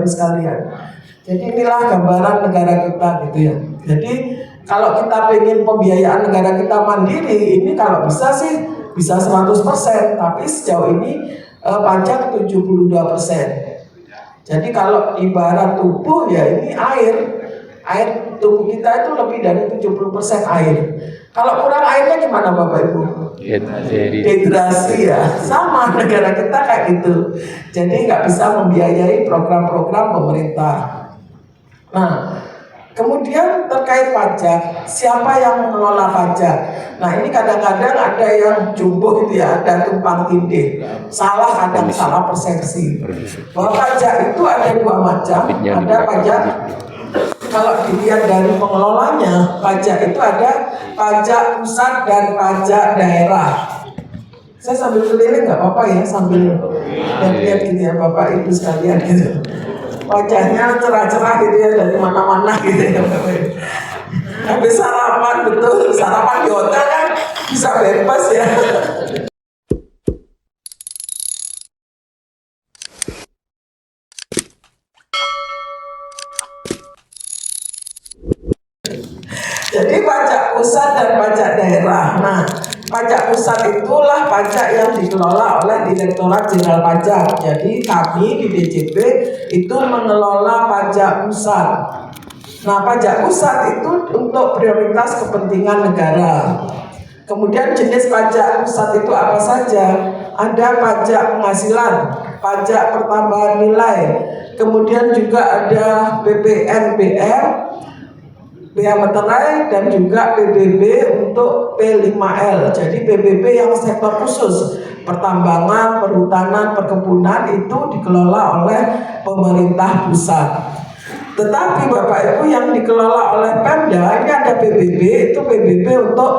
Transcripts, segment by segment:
Ibu sekalian. Jadi inilah gambaran negara kita gitu ya. Jadi kalau kita ingin pembiayaan negara kita mandiri, ini kalau bisa sih bisa 100%, tapi sejauh ini pajak 72%. Jadi kalau ibarat tubuh ya ini air tubuh kita itu lebih dari 70% air. Kalau kurang airnya gimana Bapak Ibu? Dehidrasi ya, sama negara kita kayak gitu. Jadi nggak bisa membiayai program-program pemerintah. Nah, kemudian terkait pajak, siapa yang mengelola pajak? Nah ini kadang-kadang ada yang jumbo gitu ya, ada tumpang tindih, salah kadang salah persepsi. Bahwa pajak itu ada dua macam, ada pajak. Kalau dilihat dari pengelolanya, pajak itu ada pajak pusat dan pajak daerah. Saya sambil keliling nggak apa-apa ya, sambil lihat gitu ya Bapak Ibu sekalian gitu. Wajahnya cerah-cerah gitu ya dari mana-mana gitu ya Bapak Ibu. Habis sarapan, betul, sarapan di hotel kan bisa bebas ya. Jadi pajak pusat dan pajak daerah. Nah, pajak pusat itulah pajak yang dikelola oleh Direktorat Jenderal Pajak. Jadi kami di DJP itu mengelola pajak pusat. Nah, pajak pusat itu untuk prioritas kepentingan negara. Kemudian jenis pajak pusat itu apa saja? Ada pajak penghasilan, pajak pertambahan nilai, kemudian juga ada PPNBM, bea meterai, dan juga PBB untuk P5L. Jadi PBB yang sektor khusus, pertambangan, perhutanan, perkebunan itu dikelola oleh pemerintah pusat. Tetapi Bapak Ibu yang dikelola oleh Pemda ini ada PBB, itu PBB untuk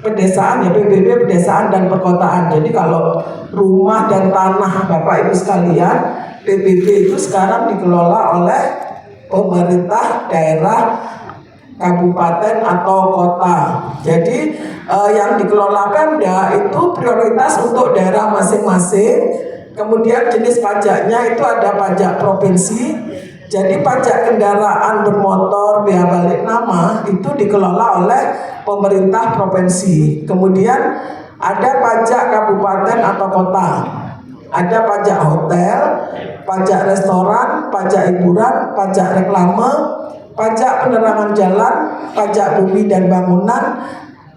pedesaan ya, PBB pedesaan dan perkotaan. Jadi kalau rumah dan tanah Bapak Ibu sekalian, PBB itu sekarang dikelola oleh pemerintah daerah, kabupaten atau kota. Jadi yang dikelola Pemda itu prioritas untuk daerah masing-masing. Kemudian jenis pajaknya itu ada pajak provinsi. Jadi pajak kendaraan bermotor, bea balik nama itu dikelola oleh pemerintah provinsi. Kemudian ada pajak kabupaten atau kota. Ada pajak hotel, pajak restoran, pajak hiburan, pajak reklame, pajak penerangan jalan, pajak bumi dan bangunan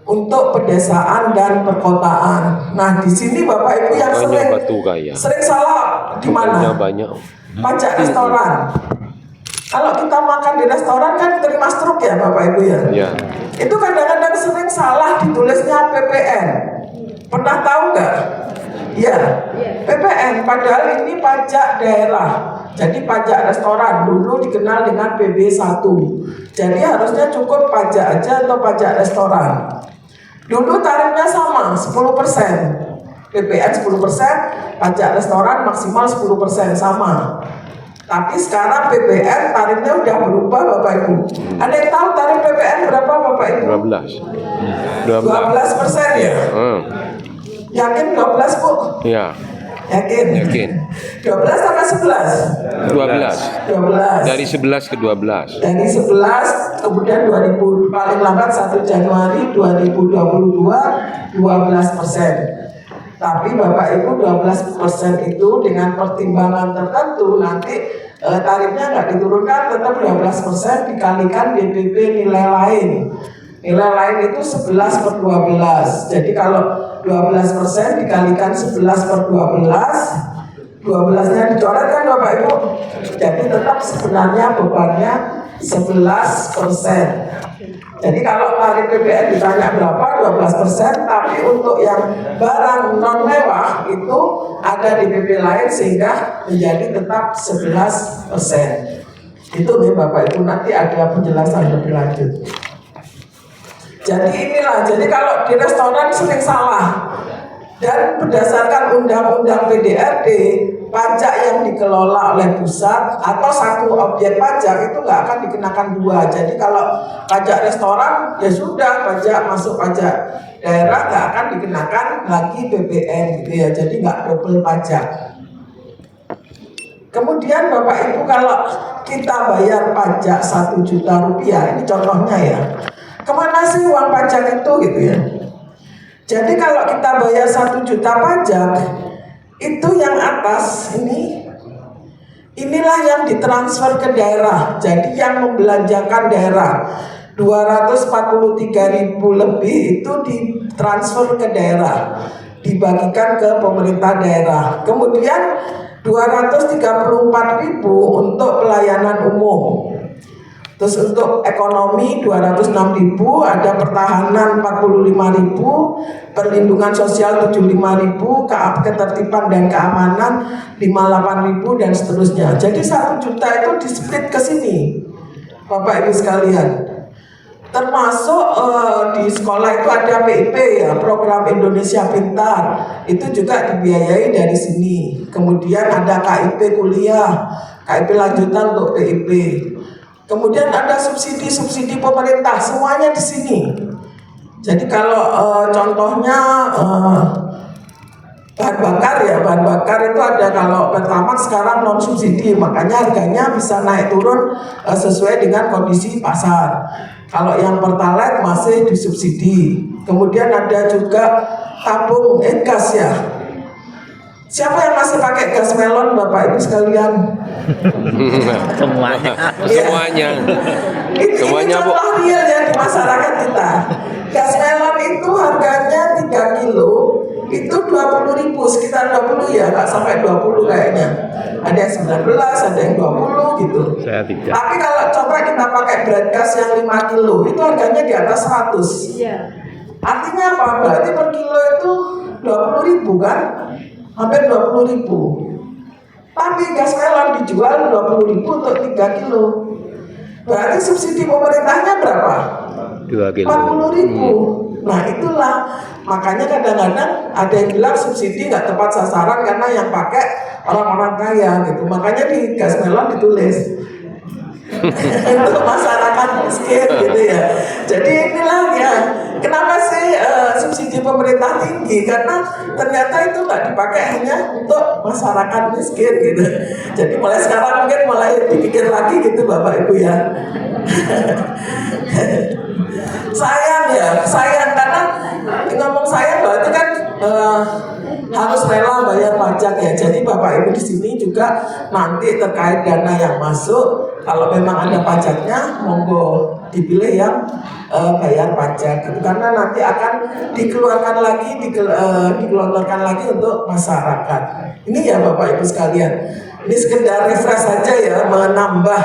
untuk pedesaan dan perkotaan. Nah, di sini Bapak Ibu yang sering salah di mana? Pajak restoran. Kalau kita makan di restoran kan terima struk ya Bapak Ibu ya. Ya. Itu kadang-kadang sering salah ditulisnya PPN. Pernah tahu nggak? Ya, PPN. Padahal ini pajak daerah. Jadi pajak restoran dulu dikenal dengan PB1. Jadi harusnya cukup pajak aja atau pajak restoran. Dulu tarifnya sama 10%, PPN 10%, pajak restoran maksimal 10% sama. Tapi sekarang PPN tarifnya udah berubah Bapak Ibu. Ada yang tahu tarif PPN berapa Bapak Ibu? 12% ya? Yakin 12 Bu? Iya. Yakin? 12 sama 11? 12. Dari 11 ke 12. Dari 11 kemudian 2000 paling lambat 1 Januari 2022 12%. Tapi Bapak Ibu 12% itu dengan pertimbangan tertentu nanti tarifnya nggak diturunkan, tetap 12% dikalikan DPP nilai lain. Nilai lain itu 11/12. Jadi kalau 12% dikalikan 11/12, 12-nya dicoret kan Bapak Ibu. Jadi tetap sebenarnya bebannya 11%. Jadi kalau tarif PPN ditanya berapa, 12%, tapi untuk yang barang non mewah itu ada di PP lain sehingga menjadi tetap 11%. Itu nih Bapak Ibu, nanti ada penjelasan lebih lanjut. Jadi inilah, jadi kalau di restoran sering salah. Dan berdasarkan Undang-Undang PDRT, pajak yang dikelola oleh pusat atau satu objek pajak itu nggak akan dikenakan dua. Jadi kalau pajak restoran ya sudah pajak masuk pajak daerah nggak akan dikenakan lagi PPN gitu ya. Jadi nggak double pajak. Kemudian Bapak Ibu, kalau kita bayar pajak 1 juta rupiah, ini contohnya ya, kemana sih uang pajak itu gitu ya. Jadi kalau kita bayar 1 juta pajak, itu yang atas inilah yang ditransfer ke daerah. Jadi yang membelanjakan daerah 243.000 lebih itu ditransfer ke daerah, dibagikan ke pemerintah daerah. Kemudian 234.000 untuk pelayanan umum. Terus untuk ekonomi 206.000, ada pertahanan 45.000, perlindungan sosial 75.000, ketertiban dan keamanan 58.000 dan seterusnya. Jadi 1 juta itu di-split ke sini, Bapak Ibu sekalian. Termasuk di sekolah itu ada PIP ya, program Indonesia Pintar, itu juga dibiayai dari sini. Kemudian ada KIP kuliah, KIP lanjutan untuk PIP. Kemudian ada subsidi pemerintah, semuanya di sini. Jadi kalau contohnya bahan bakar itu ada, kalau Pertamax sekarang non subsidi, makanya harganya bisa naik turun sesuai dengan kondisi pasar. Kalau yang Pertalite masih disubsidi. Kemudian ada juga tabung gas ya. Siapa yang masih pakai gas melon, Bapak Ibu sekalian? Semuanya. Ya. Semuanya Bu. Contoh real ya di masyarakat kita. Gas melon itu harganya 3 kilo itu 20.000, sekitar 20 ya, nggak sampai 20 kayaknya. Ada yang 19, ada yang 20 gitu. Saya tidak. Tapi kalau coba kita pakai brand gas yang 5 kilo, itu harganya di atas 100. Iya. Artinya apa? Berarti per kilo itu 20.000 kan? Hampir 20.000. Tapi gas melon dijual 20.000 untuk 3 kilo. Berarti subsidi pemerintahnya berapa? 2 kilo. 40.000. Nah itulah, makanya kadang-kadang ada yang bilang subsidi nggak tepat sasaran karena yang pakai orang-orang kaya gitu. Makanya di gas melon ditulis untuk masyarakat miskin gitu ya. Jadi inilah ya, kenapa sih subsidi pemerintah tinggi? Karena ternyata itu nggak dipakai hanya untuk masyarakat miskin gitu. Jadi mulai sekarang mungkin mulai dipikir lagi gitu Bapak Ibu ya. sayang karena ngomong sayang berarti kan harus rela bayar pajak ya. Jadi Bapak Ibu di sini juga nanti terkait dana yang masuk, kalau memang ada pajaknya, monggo dipilih yang bayar pajak gitu. Karena nanti akan dikeluarkan lagi, digelontorkan lagi untuk masyarakat. Ini ya Bapak Ibu sekalian. Ini sekedar refresh saja ya, menambah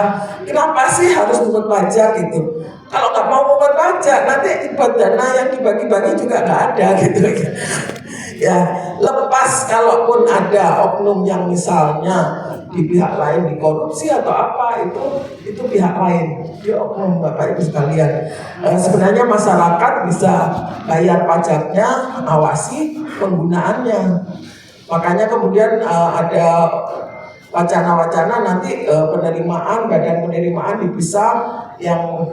kenapa sih harus pungut pajak gitu. Kalau nggak mau pungut pajak, nanti buat dana yang dibagi-bagi juga nggak ada gitu. Ya, lepas kalaupun ada oknum yang misalnya di pihak lain dikorupsi atau apa, itu pihak lain, di oknum Bapak Ibu sekalian. Sebenarnya masyarakat bisa bayar pajaknya, awasi penggunaannya. Makanya kemudian ada wacana-wacana nanti badan penerimaan dipisah, yang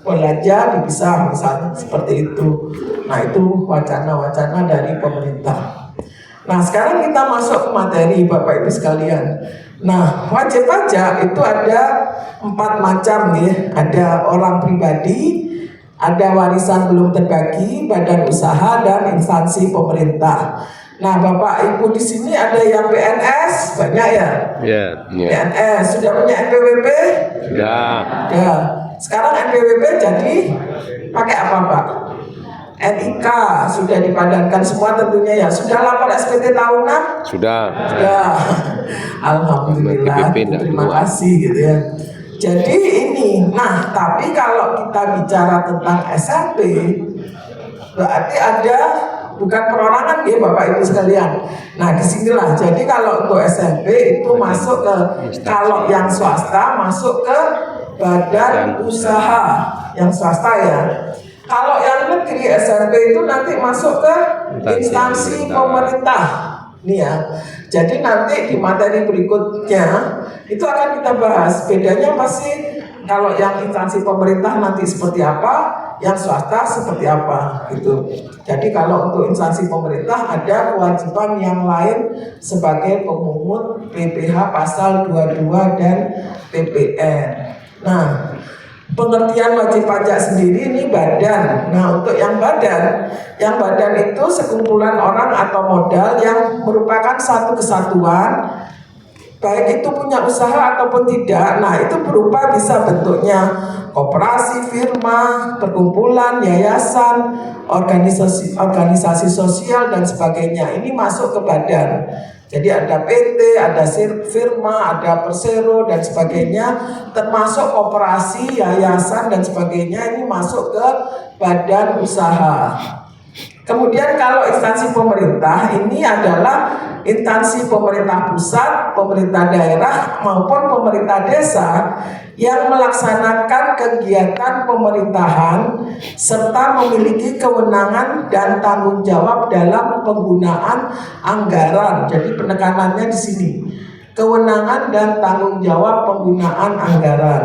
belanja dipisah misalnya seperti itu. Nah itu wacana-wacana dari pemerintah. Nah sekarang kita masuk ke materi Bapak Ibu sekalian. Nah wajib pajak itu ada 4 macam ya. Ada orang pribadi, ada warisan belum terbagi, badan usaha, dan instansi pemerintah. Nah Bapak Ibu di sini ada yang PNS banyak ya? Ya. PNS sudah punya NPWP? Sudah. Ya. Sekarang NPWP jadi pakai apa Pak? NIK sudah dipadankan semua tentunya ya. Sudah lapor SPT tahunan? Sudah. Sudah. Alhamdulillah. Terima kasih gitu ya. Jadi ini, nah tapi kalau kita bicara tentang SMP, berarti ada bukan perorangan ya Bapak Ibu sekalian. Nah disinilah, jadi kalau untuk SMP itu masuk ke, kalau yang swasta masuk ke badan usaha yang swasta ya. Kalau yang negeri SMP itu nanti masuk ke instansi pemerintah. Nih ya. Jadi nanti di materi berikutnya itu akan kita bahas bedanya pasti kalau yang instansi pemerintah nanti seperti apa, yang swasta seperti apa gitu. Jadi kalau untuk instansi pemerintah ada kewajiban yang lain sebagai pemungut PPh pasal 22 dan PPN. Nah, pengertian wajib pajak sendiri ini badan. Nah, untuk yang badan itu sekumpulan orang atau modal yang merupakan satu kesatuan, baik itu punya usaha ataupun tidak. Nah, itu berupa bisa bentuknya koperasi, firma, perkumpulan, yayasan, organisasi sosial dan sebagainya. Ini masuk ke badan. Jadi ada PT, ada firma, ada persero dan sebagainya, termasuk koperasi, yayasan dan sebagainya, ini masuk ke badan usaha. Kemudian kalau instansi pemerintah ini adalah instansi pemerintah pusat, pemerintah daerah maupun pemerintah desa yang melaksanakan kegiatan pemerintahan serta memiliki kewenangan dan tanggung jawab dalam penggunaan anggaran. Jadi penekanannya di sini, kewenangan dan tanggung jawab penggunaan anggaran.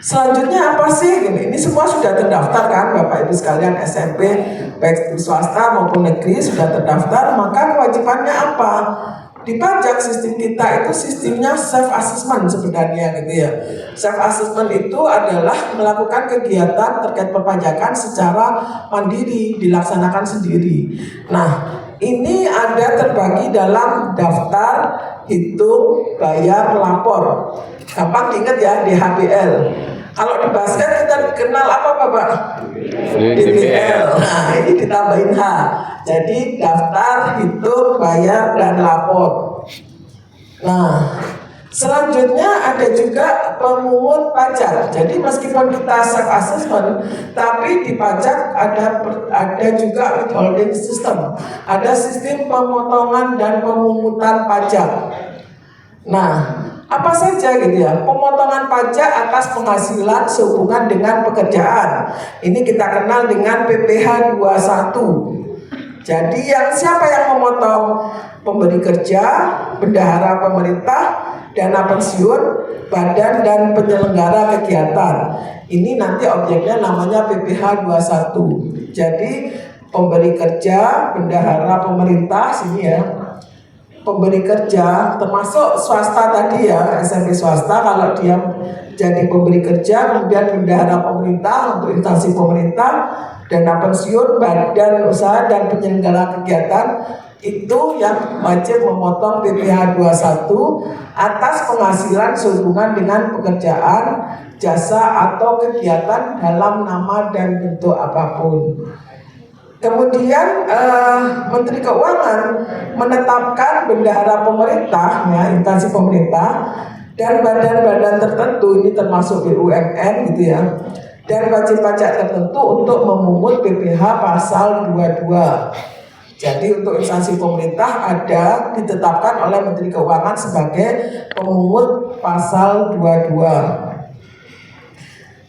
Selanjutnya apa sih? Ini semua sudah terdaftar kan Bapak Ibu sekalian, SMP baik swasta maupun negeri sudah terdaftar. Maka kewajibannya apa? Di pajak sistem kita itu sistemnya self assessment sebenarnya gitu ya. Self assessment itu adalah melakukan kegiatan terkait perpajakan secara mandiri, dilaksanakan sendiri. Nah, ini ada terbagi dalam daftar, hitung, bayar, lapor. Gampang diingat ya, DHBL. Kalau di basket kita kenal apa Bapak? DBL. Nah, ini ditambahin H. Jadi daftar, hitung, bayar, dan lapor. Nah, selanjutnya ada juga pemungut pajak. Jadi meskipun kita self assessment, tapi di pajak ada juga withholding system. Ada sistem pemotongan dan pemungutan pajak. Nah, apa saja gitu ya? Pemotongan pajak atas penghasilan sehubungan dengan pekerjaan. Ini kita kenal dengan PPh 21. Jadi siapa yang memotong? Pemberi kerja, bendahara pemerintah, dana pensiun, badan dan penyelenggara kegiatan. Ini nanti objeknya namanya PPh 21. Jadi pemberi kerja, bendahara pemerintah sini ya. Pemberi kerja termasuk swasta tadi ya, SMP swasta kalau dia jadi pemberi kerja, kemudian bendahara pemerintah untuk instansi pemerintah, dana pensiun, badan usaha dan penyelenggara kegiatan itu yang wajib memotong PPh 21 atas penghasilan sehubungan dengan pekerjaan, jasa atau kegiatan dalam nama dan bentuk apapun. Kemudian Menteri Keuangan menetapkan bendahara pemerintah, ya, instansi pemerintah dan badan-badan tertentu, ini termasuk BUMN gitu ya, dan wajib pajak tertentu untuk memungut PPh pasal 22. Jadi untuk instansi pemerintah ada ditetapkan oleh Menteri Keuangan sebagai pemungut pasal 22.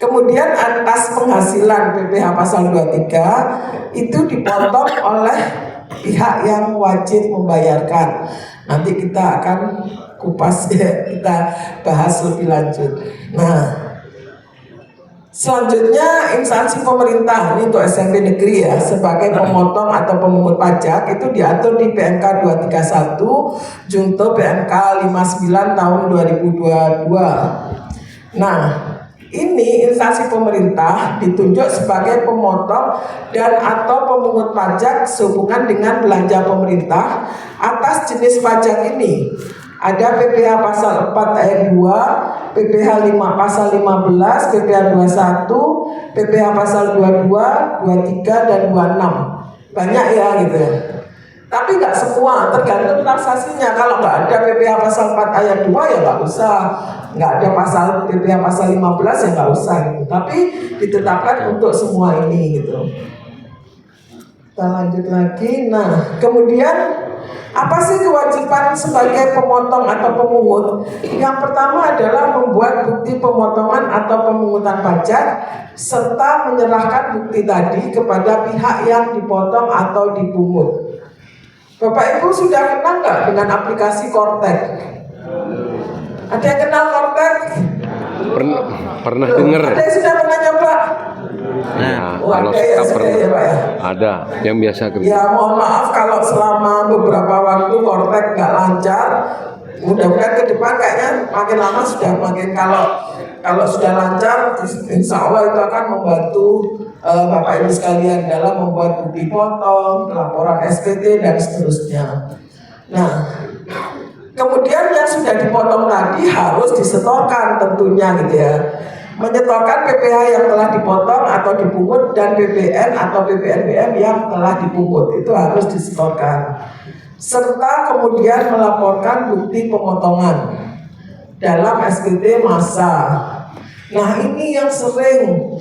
Kemudian atas penghasilan PPh pasal 23 itu dipotong oleh pihak yang wajib membayarkan. Nanti kita akan kupas ya, kita bahas lebih lanjut. Nah, selanjutnya instansi pemerintah ini untuk SMP negeri ya sebagai pemotong atau pemungut pajak itu diatur di PMK 231 Junto PMK 59 tahun 2022. Nah, ini instansi pemerintah ditunjuk sebagai pemotong dan atau pemungut pajak sehubungan dengan belanja pemerintah atas jenis pajak ini. Ada PPh pasal 4 ayat 2, PPh 5 pasal 15, PPh 21, PPh pasal 22, 23 dan 26. Banyak ya gitu ya. Tapi nggak semua, tergantung transaksinya. Kalau nggak ada PPh pasal 4 ayat 2 ya nggak usah. Nggak ada pasal PPh pasal 15 ya nggak usah gitu. Tapi ditetapkan untuk semua ini gitu. Kita lanjut lagi. Nah, kemudian apa sih kewajiban sebagai pemotong atau pemungut? Yang pertama adalah membuat bukti pemotongan atau pemungutan pajak serta menyerahkan bukti tadi kepada pihak yang dipotong atau dipungut. Bapak Ibu sudah kenal nggak dengan aplikasi Kortek? Ada yang kenal Kortek? Pernah dengar. Ada yang sudah pernah nyoba? Nah, Oh, kalau ada ya, kita sudah pernah ya, Pak ya? ada yang biasa kerja. Ya mohon maaf kalau selama beberapa waktu kortek nggak lancar. Mudah-mudahan ke depan kayaknya makin lama sudah makin kalau sudah lancar, insya Allah itu akan membantu Bapak Ibu sekalian dalam membuat bukti potong, laporan SPT dan seterusnya. Nah, kemudian yang sudah dipotong tadi harus disetorkan tentunya gitu ya. Menyetorkan PPh yang telah dipotong atau dipungut dan PPN atau PPNBM yang telah dipungut itu harus disetorkan. Serta kemudian melaporkan bukti pemotongan dalam SPT masa. Nah ini yang sering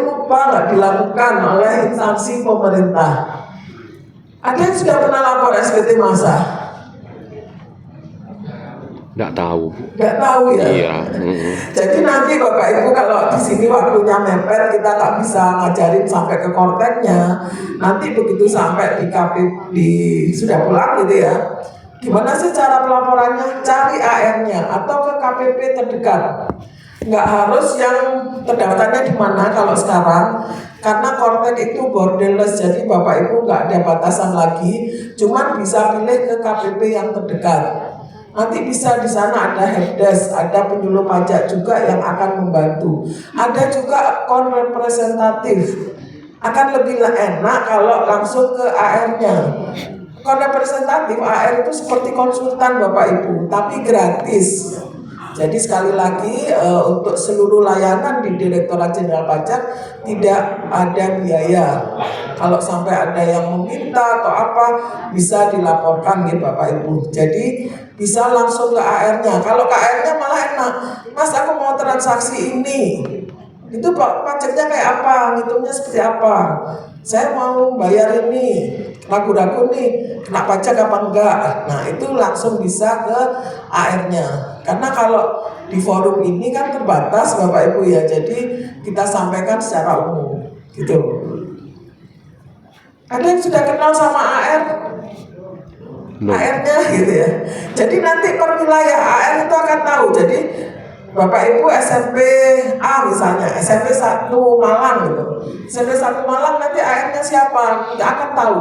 lupa nggak dilakukan oleh instansi pemerintah. Ada yang sudah pernah lapor SPT masa? Nggak tahu. Nggak tahu ya. Iya. Jadi nanti Bapak Ibu kalau di sini waktunya mepet, kita nggak bisa ngajarin sampai ke korteknya. Nanti begitu sampai di sudah pulang gitu ya. Gimana sih cara pelaporannya? Cari AR-nya atau ke KPP terdekat. Nggak harus yang terdaftarnya di mana kalau sekarang, karena kortek itu borderless, jadi Bapak Ibu nggak ada batasan lagi, cuman bisa pilih ke KPP yang terdekat. Nanti bisa di sana ada helpdesk, ada penyuluh pajak juga yang akan membantu. Ada juga akun representatif. Akan lebih enak kalau langsung ke AR-nya. Akun representatif AR itu seperti konsultan Bapak Ibu, tapi gratis. Jadi sekali lagi untuk seluruh layanan di Direktorat Jenderal Pajak tidak ada biaya. Kalau sampai ada yang meminta atau apa bisa dilaporkan gitu Bapak Ibu. Jadi bisa langsung ke AR-nya. Kalau ke AR-nya malah enak. Mas aku mau transaksi ini. Itu pajaknya kayak apa? Ngitungnya seperti apa? Saya mau bayar ini, ragu-ragu nih, kena pajak apa enggak? Nah itu langsung bisa ke AR-nya. Karena kalau di forum ini kan terbatas Bapak Ibu ya, jadi kita sampaikan secara umum gitu. Ada yang sudah kenal sama AR? AR-nya gitu ya. Jadi nanti per wilayah AR itu akan tahu. Jadi Bapak Ibu SMP A misalnya, SMP 1 Malang gitu. SMP 1 Malang nanti AR-nya siapa? Nggak akan tahu.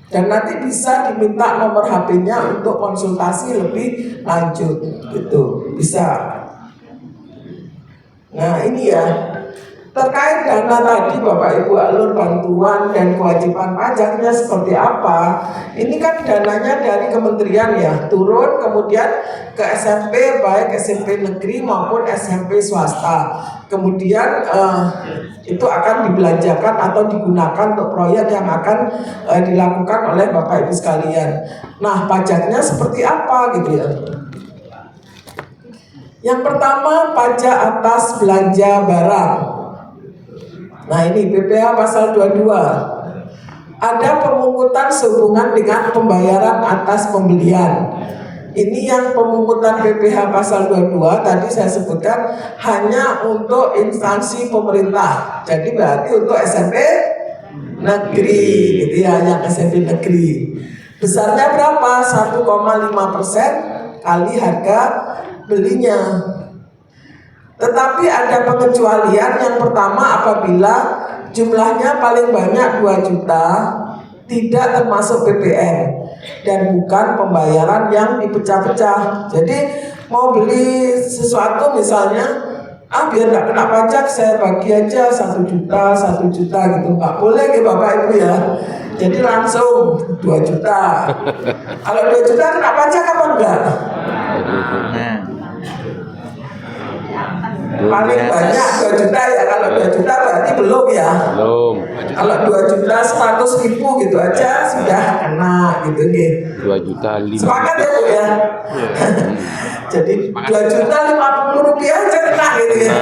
Dan nanti bisa diminta nomor HP-nya untuk konsultasi lebih lanjut gitu. Bisa. Nah ini ya, terkait dana tadi Bapak Ibu alur bantuan dan kewajiban pajaknya seperti apa. Ini kan dananya dari kementerian ya, turun kemudian ke SMP, baik SMP negeri maupun SMP swasta. Kemudian itu akan dibelanjakan atau digunakan untuk proyek yang akan dilakukan oleh Bapak Ibu sekalian. Nah pajaknya seperti apa gitu ya. Yang pertama pajak atas belanja barang. Nah ini PPh pasal 22. Ada pemungutan sehubungan dengan pembayaran atas pembelian. Ini yang pemungutan PPh pasal 22 tadi saya sebutkan hanya untuk instansi pemerintah. Jadi berarti untuk SMP negeri gitu ya, yang SMP negeri. Besarnya berapa? 1,5% kali harga belinya. Tetapi ada pengecualian. Yang pertama apabila jumlahnya paling banyak 2 juta, tidak termasuk PPN dan bukan pembayaran yang dipecah-pecah. Jadi mau beli sesuatu misalnya, biar nggak kena pajak saya bagi aja 1 juta gitu, nggak boleh gitu Bapak Ibu ya. Jadi langsung 2 juta. Kalau 2 juta kena pajak apa enggak? Paling banyak 2 juta ya. Kalau 2 juta berarti belum ya. Belum. Kalau 2 juta 100.000 gitu aja sudah kena gitu nih. 2 juta 5. Sepakat ya Bu ya. Jadi 2 juta 50 rupiah aja kena gitu ya.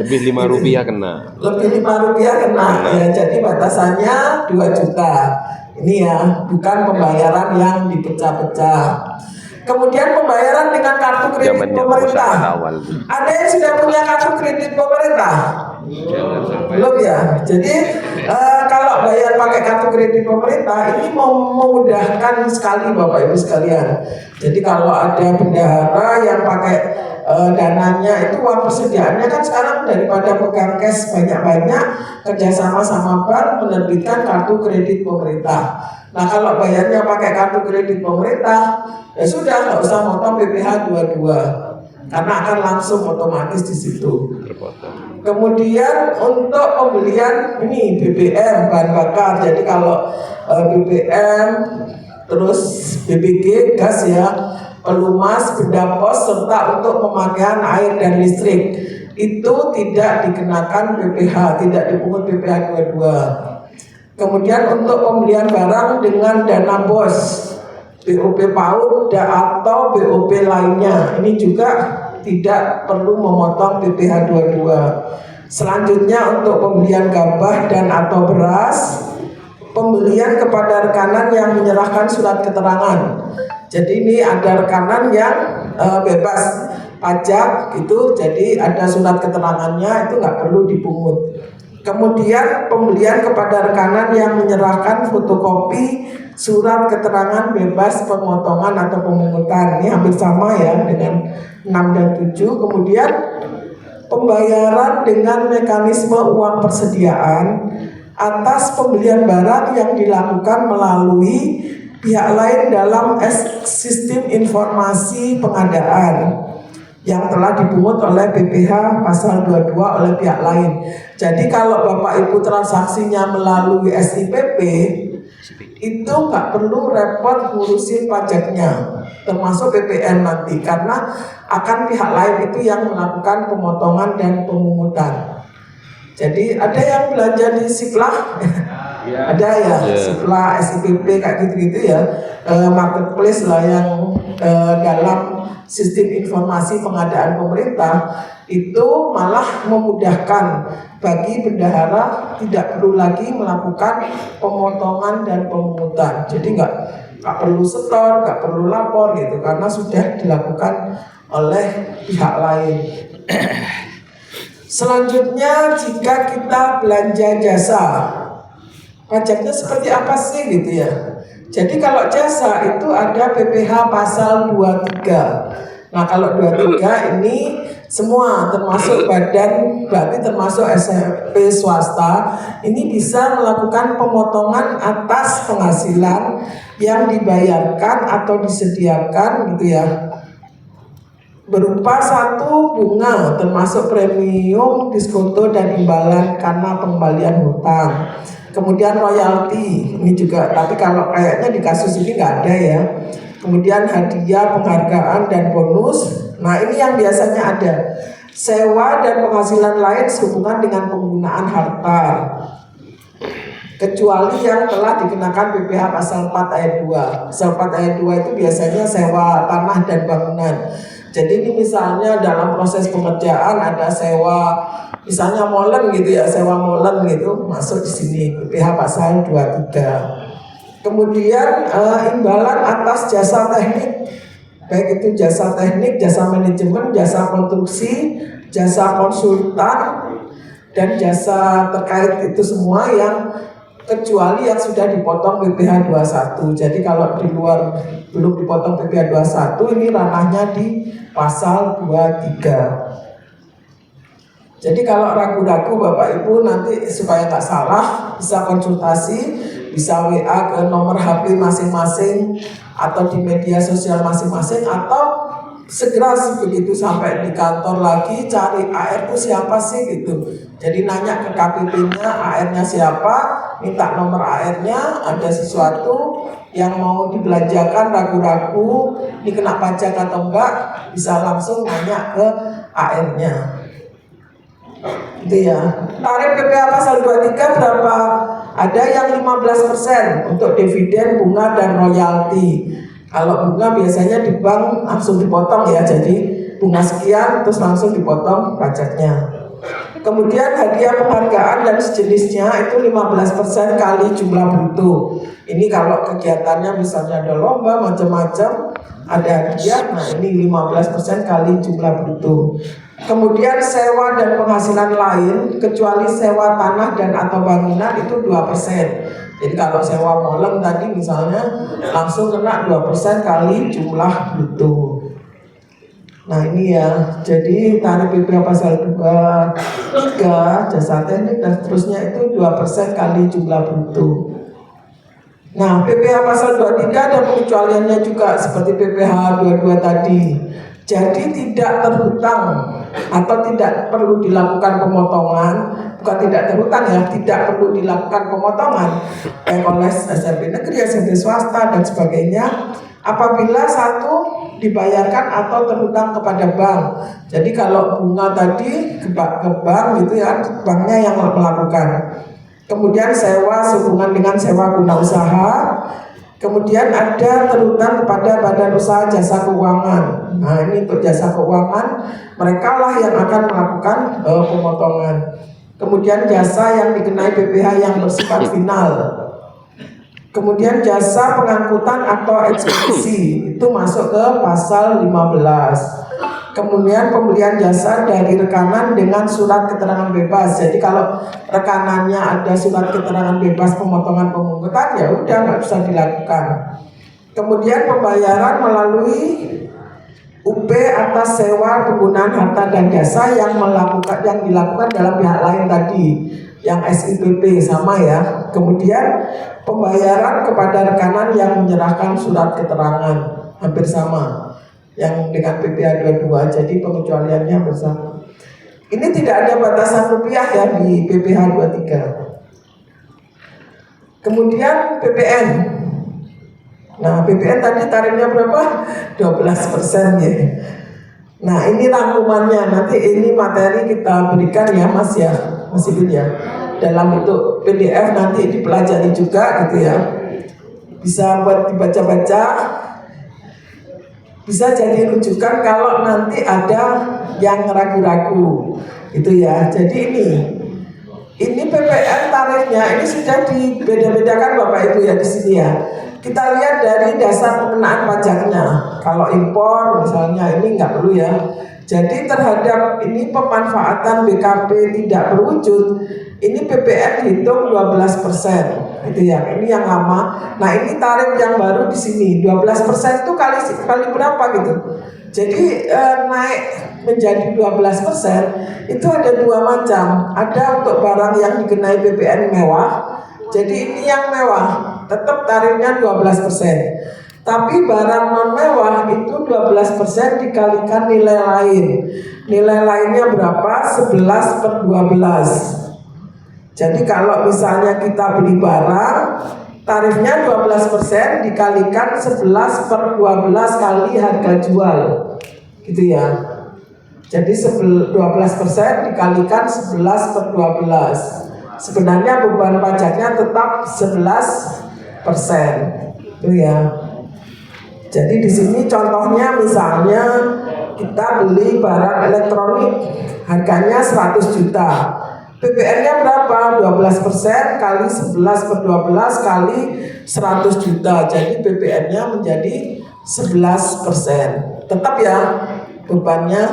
Lebih 5 rupiah kena. Lebih 5 rupiah kena ya. Jadi batasannya 2 juta. Ini ya, bukan pembayaran yang dipecah-pecah. Kemudian pembayaran dengan kartu kredit pemerintah. Ada yang sudah punya kartu kredit pemerintah? Belum ya. Jadi kalau bayar pakai kartu kredit pemerintah ini memudahkan sekali Bapak Ibu sekalian. Jadi kalau ada bendahara yang pakai dananya itu uang persediaannya kan sekarang daripada pegang cash banyak-banyak, kerjasama sama bank menerbitkan kartu kredit pemerintah. Nah kalau bayarnya pakai kartu kredit pemerintah, ya sudah nggak usah motong PPh 22 karena akan langsung otomatis di situ. Kemudian untuk pembelian ini BBM bahan bakar, jadi kalau BBM terus BBG gas ya, pelumas, benda pos serta untuk pemakaian air dan listrik itu tidak dikenakan PPh, tidak dipungut PPh 22. Kemudian untuk pembelian barang dengan dana BOS, BOP PAUD atau BOP lainnya, ini juga tidak perlu memotong PPh 22. Selanjutnya untuk pembelian gabah dan atau beras, pembelian kepada rekanan yang menyerahkan surat keterangan. Jadi ini ada rekanan yang bebas pajak itu, jadi ada surat keterangannya, itu nggak perlu dipungut. Kemudian pembelian kepada rekanan yang menyerahkan fotokopi surat keterangan bebas pemotongan atau pemungutan, ini hampir sama ya dengan 6 dan 7. Kemudian pembayaran dengan mekanisme uang persediaan atas pembelian barang yang dilakukan melalui pihak lain dalam sistem informasi pengadaan yang telah dipungut oleh PPh pasal 22 oleh pihak lain. Jadi kalau Bapak Ibu transaksinya melalui SIPP, itu nggak perlu repot ngurusin pajaknya, termasuk PPN nanti, karena akan pihak lain itu yang melakukan pemotongan dan pemungutan. Jadi ada yang belanja di Siplah, ada ya, Siplah, SIPP kayak gitu-gitu ya, marketplace lah yang dalam sistem informasi pengadaan pemerintah itu malah memudahkan bagi bendahara, tidak perlu lagi melakukan pemotongan dan pemungutan. Jadi nggak perlu setor, nggak perlu lapor gitu, karena sudah dilakukan oleh pihak lain. Selanjutnya jika kita belanja jasa, pajaknya seperti apa sih gitu ya. Jadi kalau jasa itu ada PPh pasal 23. Nah kalau 23 ini semua termasuk badan, berarti termasuk SMP swasta, ini bisa melakukan pemotongan atas penghasilan yang dibayarkan atau disediakan gitu ya, berupa satu bunga termasuk premium, diskonto dan imbalan karena pengembalian hutang. Kemudian royalti ini juga, tapi kalau kayaknya di kasus ini nggak ada ya. Kemudian hadiah, penghargaan dan bonus. Nah ini yang biasanya ada. Sewa dan penghasilan lain sehubungan dengan penggunaan harta, kecuali yang telah dikenakan PPh pasal 4 ayat 2. Pasal 4 ayat 2 itu biasanya sewa tanah dan bangunan. Jadi ini misalnya dalam proses pengerjaan ada sewa, misalnya molen gitu ya, sewa molen gitu, masuk di sini PPh pasal 23. Kemudian imbalan atas jasa teknik, baik itu jasa teknik, jasa manajemen, jasa konstruksi, jasa konsultan, dan jasa terkait itu semua yang kecuali yang sudah dipotong PPh 21. Jadi kalau di luar belum dipotong PPh 21, ini ranahnya di pasal 23. Jadi kalau ragu-ragu Bapak Ibu nanti supaya tak salah bisa konsultasi, bisa WA ke nomor HP masing-masing atau di media sosial masing-masing, atau segera begitu sampai di kantor lagi cari AR itu siapa sih gitu. Jadi nanya ke KPP-nya AR-nya siapa, minta nomor AR-nya, ada sesuatu yang mau dibelanjakan ragu-ragu ini kena pajak atau enggak, bisa langsung nanya ke AR-nya. Itu ya. Tarif PPh pasal 23 berapa? Ada yang 15% untuk dividen, bunga dan royalti. Kalau bunga biasanya di bank langsung dipotong ya, jadi bunga sekian terus langsung dipotong pajaknya. Kemudian hadiah, penghargaan dan sejenisnya itu 15% kali jumlah bruto. Ini kalau kegiatannya misalnya ada lomba macam-macam, ada hadiah, nah ini 15% kali jumlah bruto. Kemudian sewa dan penghasilan lain kecuali sewa tanah dan atau bangunan itu 2%. Jadi kalau sewa molen tadi misalnya langsung kena 2% kali jumlah bruto. Nah ini ya, jadi tarif PPh pasal 23 jasa teknik dan seterusnya itu 2% kali jumlah bruto. Nah PPh pasal 23 dan pengecualiannya juga seperti PPh 22 tadi. Jadi tidak terhutang atau tidak perlu dilakukan pemotongan, bukan tidak terhutang ya, tidak perlu dilakukan pemotongan oleh SMP negeri, SMP swasta dan sebagainya apabila satu dibayarkan atau terhutang kepada bank. Jadi kalau bunga tadi ke bank gitu ya, banknya yang melakukan. Kemudian sewa sehubungan dengan sewa guna usaha. Kemudian ada terhutang kepada badan usaha jasa keuangan. Nah ini untuk jasa keuangan, mereka lah yang akan melakukan pemotongan. Kemudian jasa yang dikenai PPh yang bersifat final. Kemudian jasa pengangkutan atau ekspedisi itu masuk ke pasal 15. Kemudian pembelian jasa dari rekanan dengan surat keterangan bebas. Jadi kalau rekanannya ada surat keterangan bebas pemotongan pemungutan, ya udah nggak bisa dilakukan. Kemudian pembayaran melalui UP atas sewa penggunaan harta dan jasa yang dilakukan dalam pihak lain tadi, yang SIPP sama ya. Kemudian pembayaran kepada rekanan yang menyerahkan surat keterangan hampir sama yang dengan PPh 22, jadi pengecualiannya bersama. Ini tidak ada batasan rupiah ya di PPh 23. Kemudian PPN. Nah PPN tadi tarifnya berapa? 12% ya. Nah ini rangkumannya, nanti ini materi kita berikan ya Mas ya, Mas Ibu ya, dalam bentuk PDF nanti dipelajari juga gitu ya. Bisa buat dibaca-baca, bisa jadi rujukan kalau nanti ada yang ragu-ragu gitu ya. Jadi ini PPN tarifnya ini sudah dibeda-bedakan Bapak Ibu ya di sini ya. Kita lihat dari dasar pengenaan pajaknya. Kalau impor misalnya ini nggak perlu ya. Jadi terhadap ini pemanfaatan BKP tidak berwujud, ini PPN dihitung 12%, gitu ya. Ini yang lama. Nah ini tarif yang baru di sini 12% itu kali berapa gitu. Jadi naik menjadi 12% itu ada dua macam. Ada untuk barang yang dikenai PPN mewah. Jadi ini yang mewah, tetap tarifnya 12%. Tapi barang non mewah itu 12% dikalikan nilai lain. Nilai lainnya berapa? 11/12. Jadi kalau misalnya kita beli barang, tarifnya 12% dikalikan 11/12 kali harga jual. Gitu ya. Jadi 12% dikalikan 11/12. Sebenarnya beban pajaknya tetap 11%. Itu ya. Jadi di sini contohnya misalnya kita beli barang elektronik harganya 100 juta. PPN-nya berapa? 12% kali 11/12 kali 100 juta. Jadi PPN-nya menjadi 11%. Tetap ya bebannya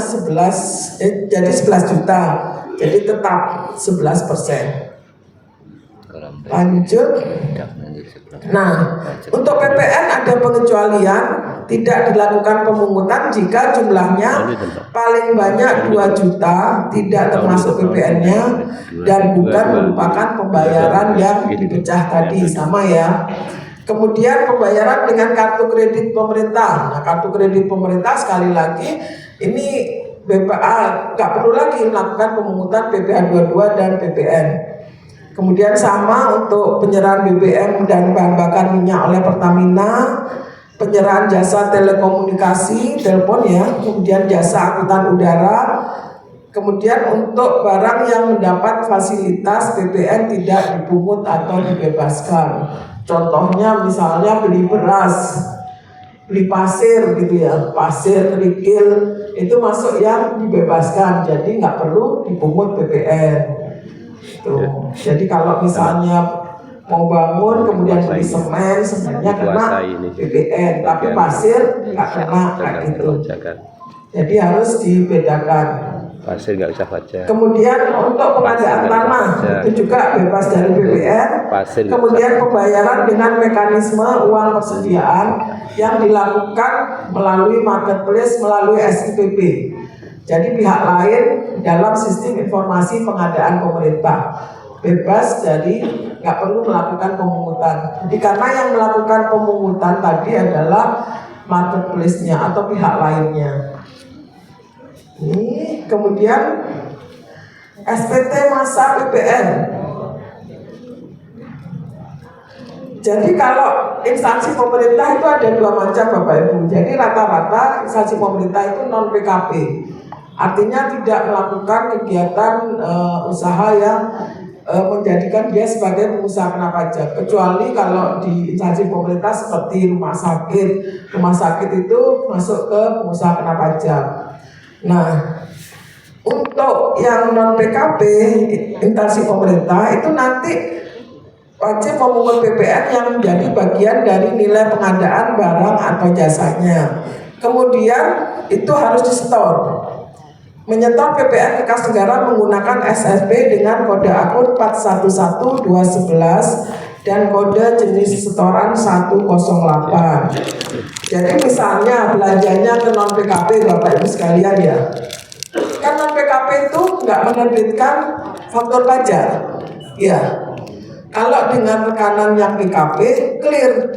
jadi 11 juta. Jadi tetap 11%. Lanjut. Nah, untuk PPN ada pengecualian, tidak dilakukan pemungutan jika jumlahnya paling banyak 2 juta, tidak termasuk PPN-nya dan bukan merupakan pembayaran yang dipecah tadi, sama ya. Kemudian pembayaran dengan kartu kredit pemerintah. Nah, kartu kredit pemerintah sekali lagi ini BPA nggak perlu lagi melakukan pemungutan PPh 22 dan PPN. Kemudian sama untuk penyerahan BBM dan bahan bakar minyak oleh Pertamina, penyerahan jasa telekomunikasi, telepon ya, kemudian jasa angkutan udara, kemudian untuk barang yang mendapat fasilitas BPN tidak dipungut atau dibebaskan. Contohnya misalnya beli beras, beli pasir gitu ya, pasir, kerikil, itu masuk yang dibebaskan, jadi nggak perlu dipungut BPN. Tuh. Jadi kalau misalnya mau bangun kemudian beli semen, sebenarnya kena BPN, tapi pasir nggak kena kayak gitu. Jadi harus dibedakan. Pasir nggak bisa baca. Kemudian untuk pengadaan tanah itu juga bebas dari BPN. Pasir. Kemudian pembayaran dengan mekanisme uang persediaan yang dilakukan melalui marketplace melalui SIPP. Jadi pihak lain dalam sistem informasi pengadaan pemerintah bebas, jadi nggak perlu melakukan pemungutan. Jadi karena yang melakukan pemungutan tadi adalah marketplace-nya atau pihak lainnya. Ini kemudian SPT masa PPN. Jadi kalau instansi pemerintah itu ada dua macam Bapak Ibu. Jadi rata-rata instansi pemerintah itu non PKP. Artinya tidak melakukan kegiatan usaha yang menjadikan dia sebagai pengusaha kena pajak. Kecuali kalau di instansi pemerintah seperti rumah sakit. Rumah sakit itu masuk ke pengusaha kena pajak. Nah, untuk yang non PKP instansi pemerintah itu nanti wajib memungut PPN yang menjadi bagian dari nilai pengadaan barang atau jasanya. Kemudian itu harus disetor. Menyetor PPN ke kas negara menggunakan SSP dengan kode akun 411211 dan kode jenis setoran 108. Jadi misalnya belanjanya ke non PKP Bapak Ibu sekalian ya. Kan non PKP itu nggak menerbitkan faktur pajak. Ya. Kalau dengan rekanan yang PKP clear,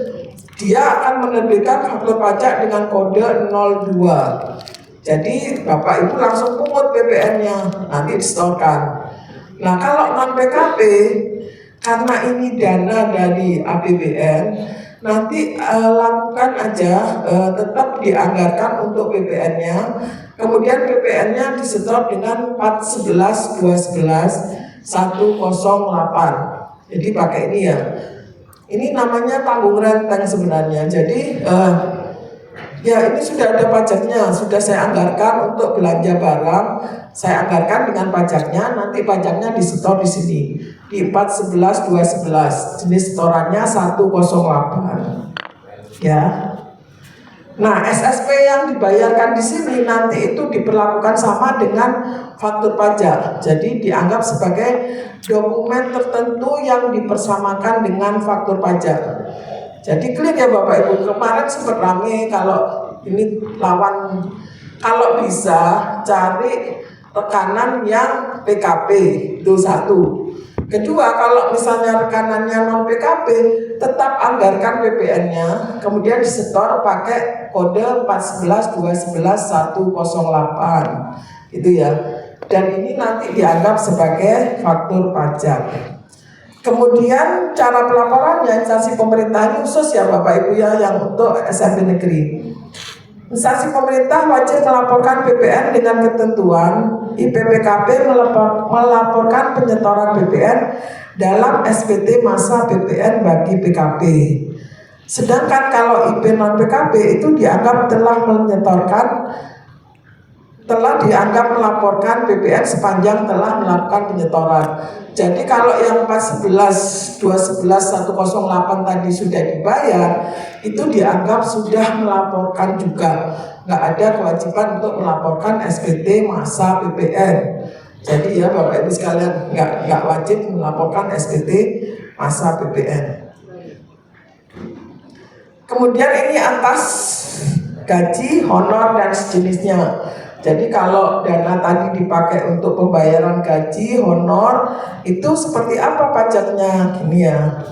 dia akan menerbitkan faktur pajak dengan kode 02. Jadi Bapak Ibu langsung pungut PPN-nya, nanti disetorkan. Nah kalau non PKP, karena ini dana dari APBN, nanti lakukan aja, tetap dianggarkan untuk PPN-nya. Kemudian PPN-nya disetor dengan 411211 108. Jadi pakai ini ya. Ini namanya tanggung renteng sebenarnya. Jadi ya ini sudah ada pajaknya, sudah saya anggarkan untuk belanja barang, saya anggarkan dengan pajaknya, nanti pajaknya disetor di sini di 411211. Jenis setorannya 108. Ya. Nah, SSP yang dibayarkan di sini nanti itu diperlakukan sama dengan faktur pajak. Jadi dianggap sebagai dokumen tertentu yang dipersamakan dengan faktur pajak. Jadi clear ya Bapak Ibu. Kemarin sempat rame kalau ini lawan, kalau bisa cari rekanan yang PKP itu satu. Kedua, kalau misalnya rekanannya non PKP, tetap anggarkan PPN-nya, kemudian disetor pakai kode 411211 108, itu ya. Dan ini nanti dianggap sebagai faktur pajak. Kemudian cara pelaporannya instansi pemerintah ini khusus ya Bapak Ibu ya, yang untuk SMP negeri. Instansi pemerintah wajib melaporkan PPN dengan ketentuan IPPKP melaporkan penyetoran PPN dalam SPT masa PPN bagi PKP. Sedangkan kalau IP non PKP itu dianggap telah dianggap melaporkan PPN sepanjang telah melakukan penyetoran. Jadi kalau yang 411211 108 tadi sudah dibayar, itu dianggap sudah melaporkan juga. Nggak ada kewajiban untuk melaporkan SPT masa PPN. Jadi ya Bapak Ibu sekalian, nggak wajib melaporkan SPT masa PPN. Kemudian ini atas gaji, honor dan sejenisnya. Jadi kalau dana tadi dipakai untuk pembayaran gaji, honor, itu seperti apa pajaknya? Gini ya.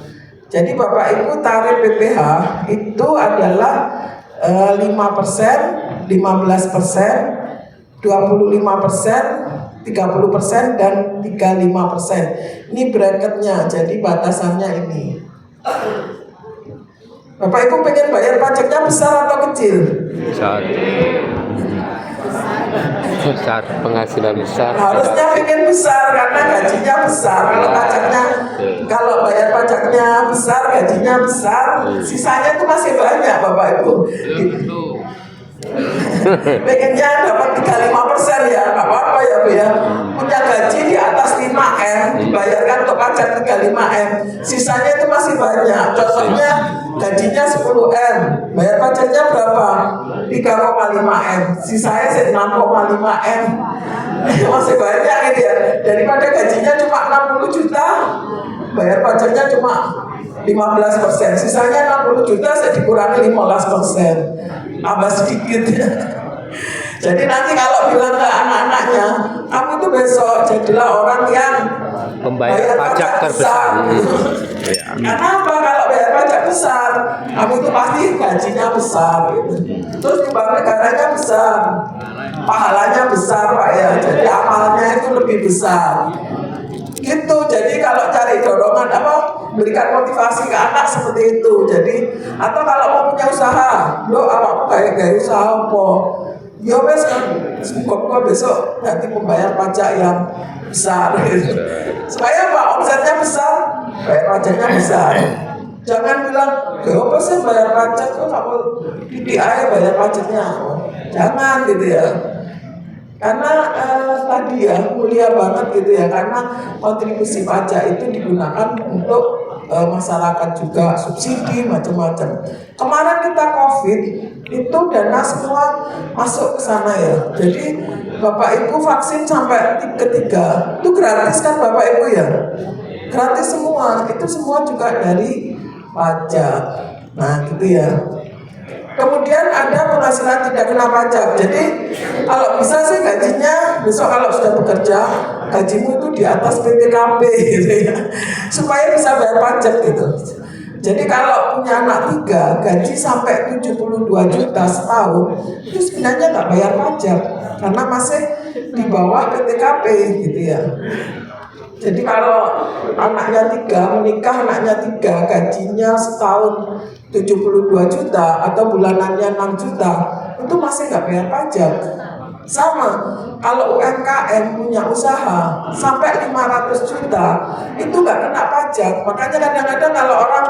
Jadi Bapak Ibu tarif PPh itu adalah 5%, 15%, 25%, 30% dan 35%. Ini bracketnya, jadi batasannya ini. Bapak Ibu pengen bayar pajaknya besar atau kecil? Besar. Besar, penghasilan besar. Harusnya pengen besar karena gajinya besar. Kalau pajaknya, kalau bayar pajaknya besar, gajinya besar, sisanya itu masih banyak Bapak Ibu. pengennya dapat 35% ya, nggak apa-apa ya Bu ya. Punya gaji di atas 5M, dibayarkan untuk pajak 35M, sisanya itu masih banyak. Contohnya gajinya 10M, bayar pajaknya berapa? 3,5M, sisanya 6,5M. Masih banyak gitu ya. Daripada gajinya cuma 60 juta, bayar pajaknya cuma 15%, sisanya 60 juta saya dikurangi 15%, tambah sedikit. Jadi nanti kalau bilang ke anak-anaknya, kamu itu besok jadilah orang yang Pembayar pajak terbesar. Ya. Kenapa? Kalau bayar pajak besar, kamu itu pasti gajinya besar gitu. Terus timbang negaranya besar, pahalanya besar Pak ya. Jadi amalnya itu lebih besar. Gitu. Jadi kalau cari dorongan apa, berikan motivasi ke anak seperti itu. Jadi atau kalau mau punya usaha, lo apa kayak usaha apa? Ya wes kan, semoga besok nanti membayar pajak yang besar gitu. Supaya Pak omsetnya besar, bayar pajaknya besar. Jangan bilang, apa sih bayar pajak kok kamu di air bayar pajaknya? Jangan gitu ya. Karena tadi ya mulia banget gitu ya, karena kontribusi pajak itu digunakan untuk masyarakat juga, subsidi macam-macam. Kemarin kita COVID itu dana semua masuk ke sana ya. Jadi Bapak Ibu vaksin sampai ketiga itu gratis kan Bapak Ibu ya? Gratis semua, itu semua juga dari pajak. Nah gitu ya. Kemudian ada penghasilan tidak kena pajak. Jadi kalau bisa sih gajinya besok kalau sudah bekerja, gajimu itu di atas PTKP gitu ya, supaya bisa bayar pajak gitu. Jadi kalau punya anak 3, gaji sampai 72 juta setahun, itu sebenarnya nggak bayar pajak karena masih di bawah PTKP gitu ya. Jadi kalau anaknya 3, menikah anaknya 3, gajinya setahun 72 juta atau bulanannya 6 juta, itu masih nggak bayar pajak. Sama, kalau UMKM punya usaha sampai 500 juta, itu nggak kena pajak. Makanya kadang-kadang kalau orang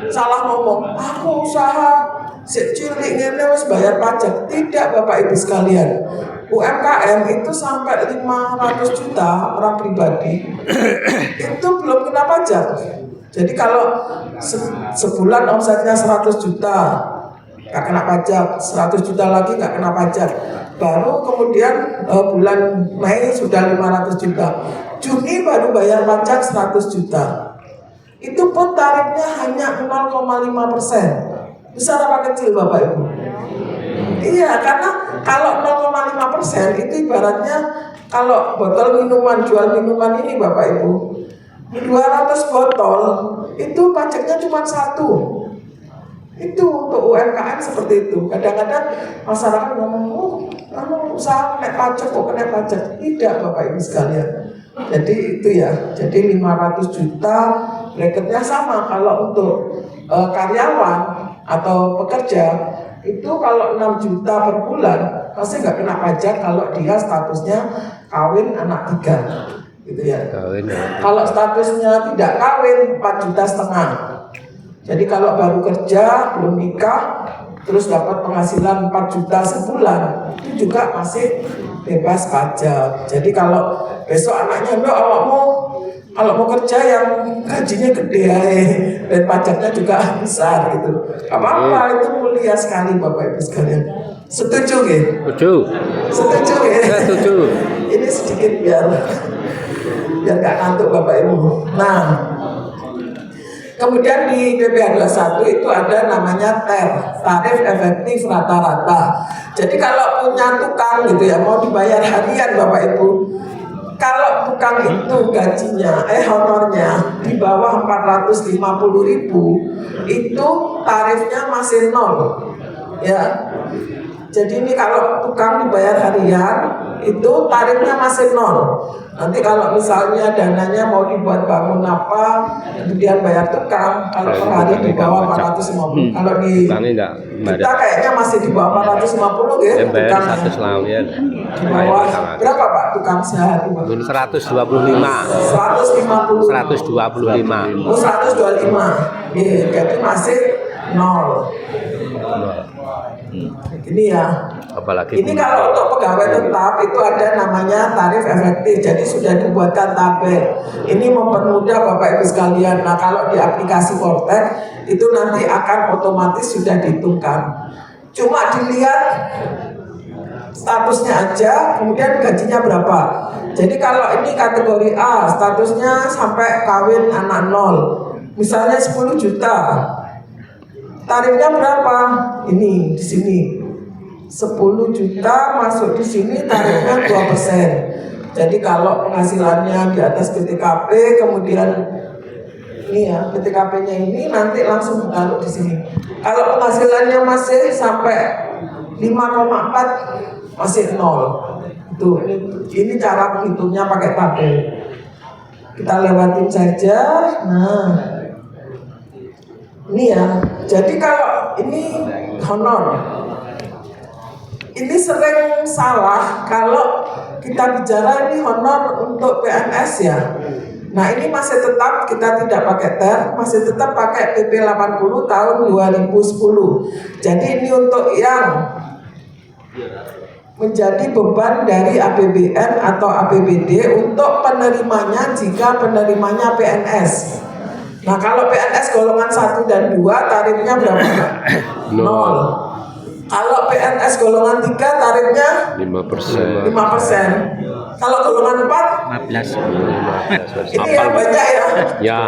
salah ngomong, aku usaha cilik ini harus bayar pajak. Tidak Bapak Ibu sekalian, UMKM itu sampai 500 juta orang pribadi itu belum kena pajak. Jadi kalau sebulan omsetnya 100 juta nggak kena pajak, 100 juta lagi nggak kena pajak. Baru kemudian bulan Mei sudah 500 juta, Juni baru bayar pajak 100 juta. Itu pun tarifnya hanya 0,5%. Besar apa kecil Bapak Ibu? Iya, karena kalau 0,5% itu ibaratnya kalau botol minuman, jual minuman ini Bapak Ibu, 200 botol itu pajaknya cuma 1. Itu untuk UMKM seperti itu. Kadang-kadang masyarakat ngomong, kamu usaha kena pajak kok kena pajak. Tidak Bapak Ibu sekalian. Jadi itu ya. Jadi 500 juta bracketnya sama. Kalau untuk karyawan atau pekerja itu kalau 6 juta per bulan pasti nggak kena pajak kalau dia statusnya kawin anak 3 gitu ya. Kalau statusnya tidak kawin 4,5 juta. Jadi kalau baru kerja belum nikah terus dapat penghasilan 4 juta sebulan itu juga masih bebas pajak. Jadi kalau besok anaknya kalau mau kerja yang gajinya gede dan pajaknya juga besar gitu. Apa-apa itu mulia sekali Bapak Ibu sekalian. Setuju nggih? Setuju nggih? Setuju. Ini sedikit biar nggak ngantuk Bapak Ibu. Nah, kemudian di PPh 21 itu ada namanya tarif efektif rata-rata. Jadi kalau punya tukang gitu ya, mau dibayar harian Bapak Ibu, kalau tukang itu gajinya, honornya di bawah 450.000, itu tarifnya masih 0 ya. Jadi ini kalau tukang dibayar harian itu tarifnya masih 0. Nanti kalau misalnya dananya mau dibuat bangun apa, kemudian bayar tukang, kalau per hari di bawah 450. Kalau di kita kayaknya masih di bawah 450 ya. Tukang di bawah berapa Pak tukang sehari? 125. 150. 125. Oh 125. Jadi masih 0. Ini ya. Apalagi Ini kalau untuk pegawai tetap itu ada namanya tarif efektif. Jadi sudah dibuatkan tabel. Ini mempermudah Bapak Ibu sekalian. Nah, kalau di aplikasi Kortek itu nanti akan otomatis sudah dihitungkan. Cuma dilihat statusnya aja, kemudian gajinya berapa. Jadi kalau ini kategori A, statusnya sampai kawin anak 0, misalnya 10 juta. Tarifnya berapa? Ini di sini 10 juta masuk di sini tarifnya 2%. Jadi kalau penghasilannya di atas PTKP, kemudian ini ya PTKP-nya ini nanti langsung ditaruh di sini. Kalau penghasilannya masih sampai 5,4 masih 0. Tuh, ini cara menghitungnya pakai tabel. Kita lewatin saja. Nah, ini ya. Jadi kalau ini honor, ini sering salah kalau kita bicara ini honor untuk PNS ya. Nah, ini masih tetap kita tidak pakai TER, masih tetap pakai PP 80 tahun 2010. Jadi ini untuk yang menjadi beban dari APBN atau APBD untuk penerimanya jika penerimanya PNS. Nah, kalau PNS golongan 1 dan 2 tarifnya berapa? 0. Kalau PNS golongan 3 tarifnya 5%. 5%. Kalau golongan 4 15. ini yang banyak ya. Ya.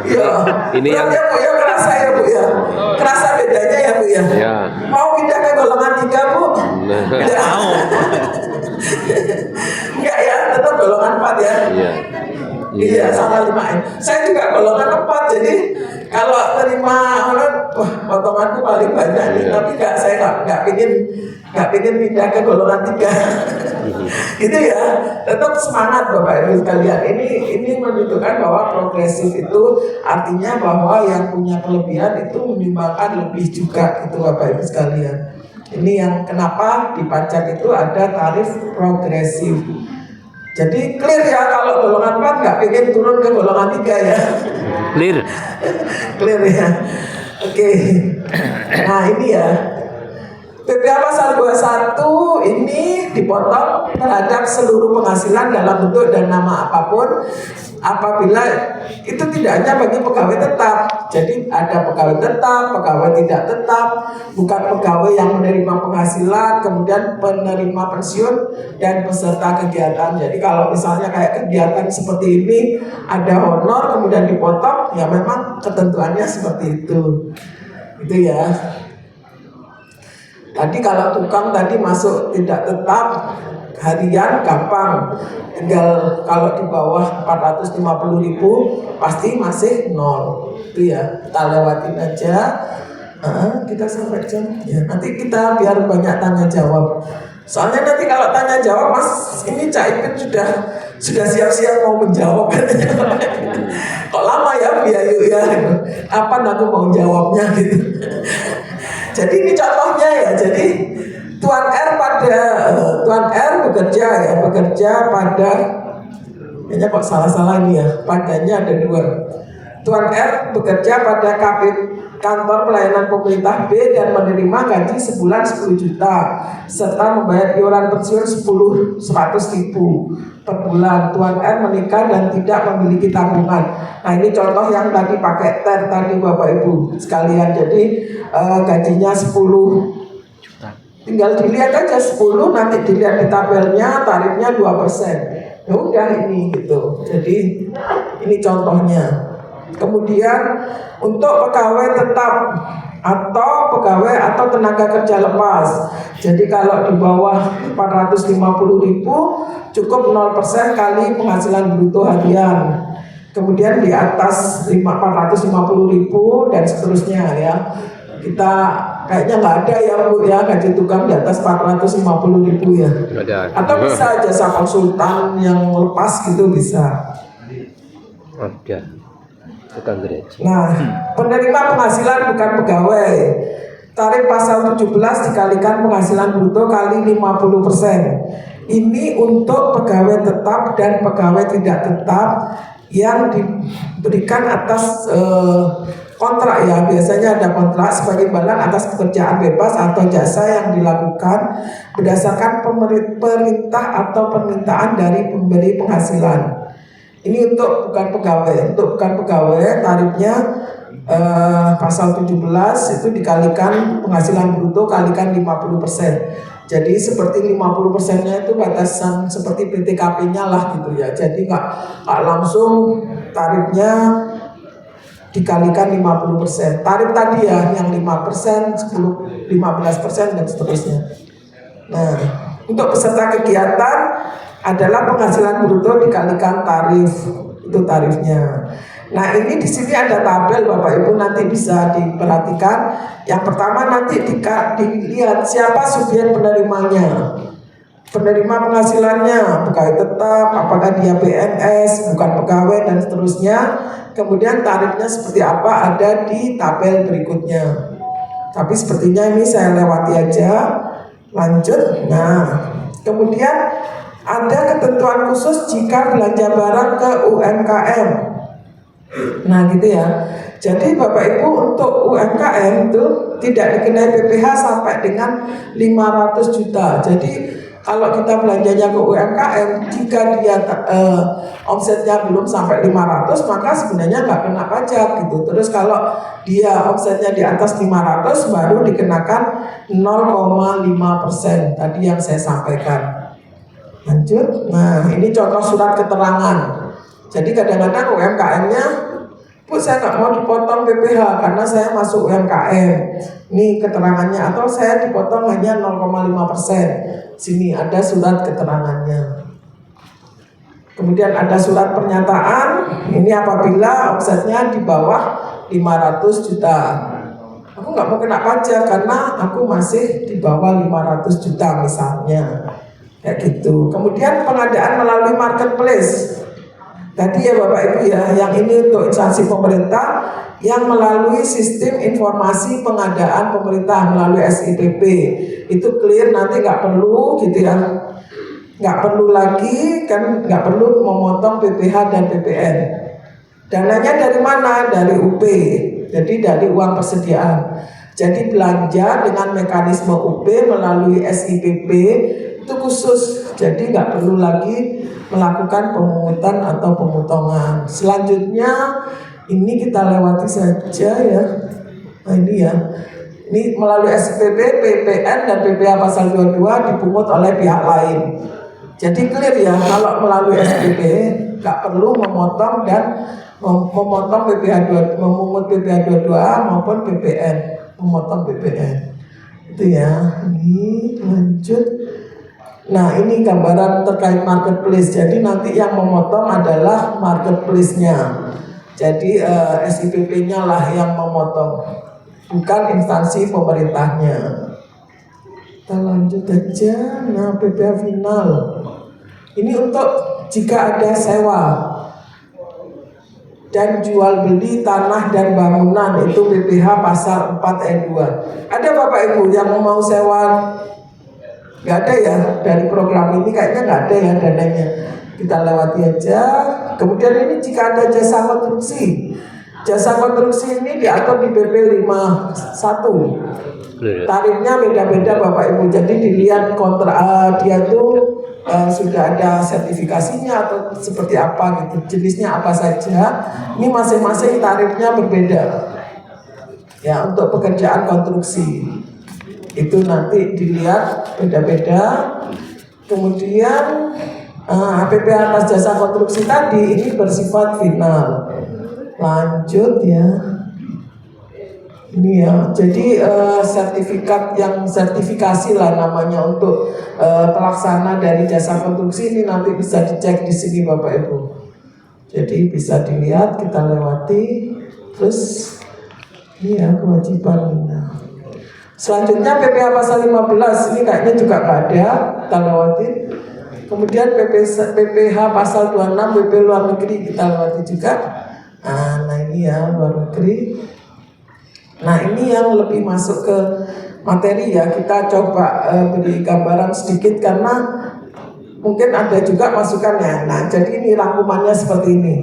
Ya. Ini yang ya Bu ya, kerasa ya Bu ya. Kerasa bedanya ya Bu ya. ya. Mau pindah ke golongan 3 Bu? Nah. Tidak mau. Enggak ya, tetap golongan 4 ya. Iya. Iya, sama 5M. Saya juga golongan 4, jadi kalau terima orang, wah potonganku paling banyak nih. Tapi saya nggak pingin pindah ke golongan 3. Gitu ya. Tetap semangat Bapak Ibu sekalian. Ini menunjukkan bahwa progresif itu artinya bahwa yang punya kelebihan itu menyumbangkan lebih juga gitu Bapak Ibu sekalian. Ini yang kenapa di pajak itu ada tarif progresif. Jadi clear ya, kalau golongan 4 nggak pengen turun ke golongan 3 ya. Clear. Clear ya. Oke. Nah ini ya, PPh pasal 21 ini dipotong terhadap seluruh penghasilan dalam bentuk dan nama apapun apabila itu tidak hanya bagi pegawai tetap. Jadi ada pegawai tetap, pegawai tidak tetap, bukan pegawai yang menerima penghasilan, kemudian penerima pensiun dan peserta kegiatan. Jadi kalau misalnya kayak kegiatan seperti ini ada honor kemudian dipotong, ya memang ketentuannya seperti itu. Itu ya. Tadi kalau tukang tadi masuk tidak tetap harian gampang, tinggal kalau di bawah 450.000 pasti masih 0. Itu ya, kita lewatin aja. Kita sampai jam ya, nanti kita biar banyak tanya jawab. Soalnya nanti kalau tanya jawab Mas ini Cak Ipin sudah siap-siap mau menjawab. Kok lama ya Bu Ayu ya? Kapan aku mau jawabnya gitu. Jadi ini contohnya ya. Jadi Tuan R bekerja pada kayaknya kok salah-salah ini ya. Padanya ada 2. Tuan R bekerja pada kantor pelayanan pemerintah B dan menerima gaji sebulan 10 juta serta membayar iuran pensiun 100.000 per bulan. Tuan R menikah dan tidak memiliki tabungan. Nah ini contoh yang tadi pakai TER tadi Bapak Ibu sekalian. Jadi gajinya 10 juta. Tinggal dilihat aja 10, nanti dilihat di tabelnya tarifnya 2%. Ya udah ini gitu. Jadi ini contohnya. Kemudian untuk pegawai tetap atau pegawai atau tenaga kerja lepas. Jadi kalau di bawah 450.000 cukup 0% kali penghasilan bruto harian. Kemudian di atas 450.000 dan seterusnya ya. Kita kayaknya nggak ada ya Bu ya gaji tukang di atas 450.000 ya. Ada. Atau bisa jasa konsultan yang lepas gitu bisa. Ada. Tukang gereja. Nah, penerima penghasilan bukan pegawai. Tarif pasal 17 dikalikan penghasilan bruto kali 50%. Ini untuk pegawai tetap dan pegawai tidak tetap yang diberikan atas kontrak ya, biasanya ada kontrak sebagai imbalan atas pekerjaan bebas atau jasa yang dilakukan berdasarkan perintah atau permintaan dari pemberi penghasilan. Ini untuk bukan pegawai, tarifnya pasal 17 itu dikalikan penghasilan bruto kalikan 50%. Jadi seperti 50%-nya itu batasan seperti PTKP-nya lah gitu ya. Jadi nggak langsung tarifnya dikalikan 50%. Tarif tadi ya yang 5%, 10, 15% dan seterusnya. Nah, untuk peserta kegiatan adalah penghasilan bruto dikalikan tarif, itu tarifnya. Nah, ini di sini ada tabel Bapak Ibu, nanti bisa diperhatikan. Yang pertama nanti dilihat siapa subjek penerimanya. Penerima penghasilannya, pegawai tetap, apakah dia PNS, bukan pegawai dan seterusnya. Kemudian tarifnya seperti apa ada di tabel berikutnya. Tapi sepertinya ini saya lewati aja. Lanjut. Nah, kemudian ada ketentuan khusus jika belanja barang ke UMKM. Nah gitu ya. Jadi Bapak Ibu untuk UMKM itu tidak dikenai PPh sampai dengan 500 juta. Jadi kalau kita belanjanya ke UMKM, jika dia omsetnya belum sampai 500, maka sebenarnya nggak kena pajak gitu. Terus kalau dia omsetnya di atas 500 baru dikenakan 0,5% tadi yang saya sampaikan. Lanjut. Nah ini contoh surat keterangan. Jadi kadang-kadang UMKM-nya, Bu saya nggak mau dipotong PPh karena saya masuk UMKM. Ini keterangannya, atau saya dipotong hanya 0,5%. Sini ada surat keterangannya. Kemudian ada surat pernyataan. Ini apabila omsetnya di bawah 500 juta. Aku nggak mau kena pajak karena aku masih di bawah 500 juta misalnya. Kayak gitu. Kemudian pengadaan melalui marketplace. Tadi ya Bapak Ibu ya, yang ini untuk instansi pemerintah yang melalui sistem informasi pengadaan pemerintah melalui SIPP. Itu clear, nanti nggak perlu gitu ya, nggak perlu lagi kan, nggak perlu memotong PPh dan PPN. Dananya dari mana? Dari UP, jadi dari uang persediaan. Jadi belanja dengan mekanisme UP melalui SIPP itu khusus, jadi nggak perlu lagi melakukan pemungutan atau pemotongan. Selanjutnya ini kita lewati saja ya. Nah ini ya, ini melalui SPP, PPN dan PPh pasal 22 dipungut oleh pihak lain. Jadi clear ya, kalau melalui SPP nggak perlu memotong dan memotong PPh 2, memungut PPh 22 maupun PPN, memotong PPN. Itu ya. Ini lanjut. Nah ini gambaran terkait marketplace. Jadi nanti yang memotong adalah marketplace-nya. Jadi SIPP-nya lah yang memotong, bukan instansi pemerintahnya. Kita lanjut aja. Nah PPh final. Ini untuk jika ada sewa dan jual beli tanah dan bangunan, itu PPh pasal 4 ayat 2. Ada Bapak Ibu yang mau sewa? Nggak ada ya, dari program ini kayaknya nggak ada ya dananya. Kita lewati aja. Kemudian ini jika ada jasa konstruksi. Jasa konstruksi ini diatur di PP 51. Tarifnya beda-beda Bapak Ibu. Jadi dilihat kontrak dia tuh sudah ada sertifikasinya atau seperti apa gitu. Jenisnya apa saja. Ini masing-masing tarifnya berbeda. Ya, untuk pekerjaan konstruksi. Itu nanti dilihat beda-beda. Kemudian PPh atas jasa konstruksi tadi ini bersifat final. Lanjut ya. Ini ya. Jadi sertifikat yang sertifikasi lah namanya untuk pelaksana dari jasa konstruksi ini nanti bisa dicek di sini Bapak Ibu. Jadi bisa dilihat, kita lewati. Terus ini ya kewajiban. Selanjutnya PPh pasal 15 ini kayaknya juga nggak ada, kita lewati. Kemudian PPh pasal 26 PP luar negeri kita lewati juga. Nah ini ya luar negeri. Nah ini yang lebih masuk ke materi ya, kita coba beri gambaran sedikit karena mungkin ada juga masukannya. Nah jadi ini rangkumannya seperti ini.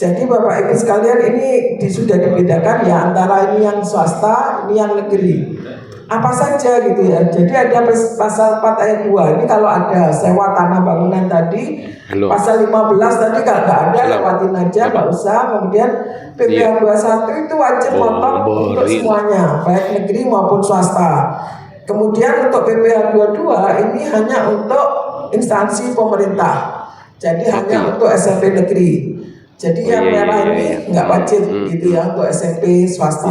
Jadi Bapak Ibu sekalian ini sudah dibedakan ya antara ini yang swasta, ini yang negeri. Apa saja gitu ya. Jadi ada pasal 4 ayat 2. Ini kalau ada sewa tanah bangunan tadi, Belum. pasal 15 tadi kalau nggak ada lewatin aja, nggak usah. Kemudian PPh 21 itu wajib potong untuk semuanya, baik negeri maupun swasta. Kemudian untuk PPh 22 ini hanya untuk instansi pemerintah. Jadi hanya untuk SMP negeri. Jadi yang merah ini nggak wajib gitu ya untuk SMP swasta.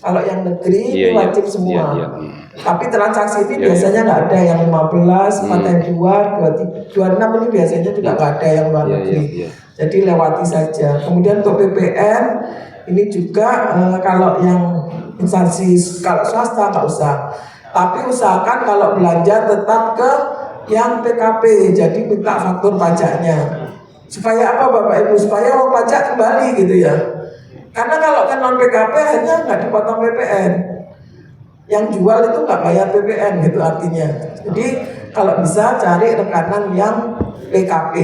Kalau yang negeri ini wajib semua. Tapi transaksi ini biasanya nggak ada yang 15, 4 ayat 2, 26 ini biasanya juga nggak ada yang luar negeri. Jadi lewati saja. Kemudian untuk PPN ini juga kalau yang instansi kalau swasta nggak usah. Tapi usahakan kalau belanja tetap ke yang PKP. Jadi minta faktur pajaknya. Supaya apa Bapak Ibu? Supaya uang pajak kembali gitu ya. Karena kalau kan non PKP hanya nggak dipotong PPN. Yang jual itu nggak bayar PPN gitu artinya. Jadi kalau bisa cari rekanan yang PKP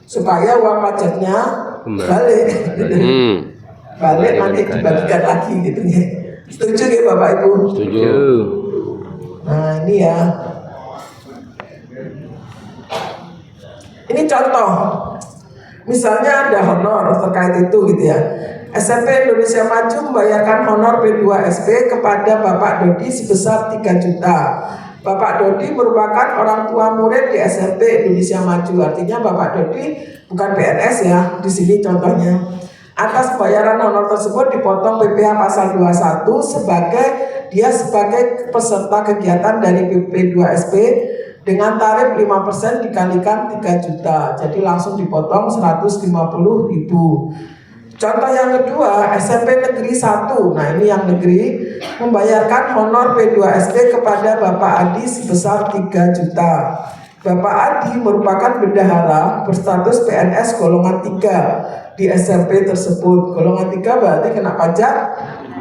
supaya uang pajaknya balik. Gitu. Balik nanti dibagikan lagi gitu ya. Setuju ya Bapak Ibu? Setuju. Nah ini ya. Ini contoh. Misalnya ada honor terkait itu gitu ya. SMP Indonesia Maju membayarkan honor P2SP kepada Bapak Dodi sebesar 3 juta. Bapak Dodi merupakan orang tua murid di SMP Indonesia Maju. Artinya Bapak Dodi bukan PNS ya. Di sini contohnya. Atas bayaran honor tersebut dipotong PPh pasal 21 sebagai peserta kegiatan dari P2SP dengan tarif 5% dikalikan 3 juta. Jadi langsung dipotong 150.000. Contoh yang kedua, SMP Negeri 1. Nah ini yang negeri membayarkan honor P2SP kepada Bapak Adi sebesar 3 juta. Bapak Adi merupakan bendahara berstatus PNS golongan 3 di SMP tersebut. Golongan 3 berarti kena pajak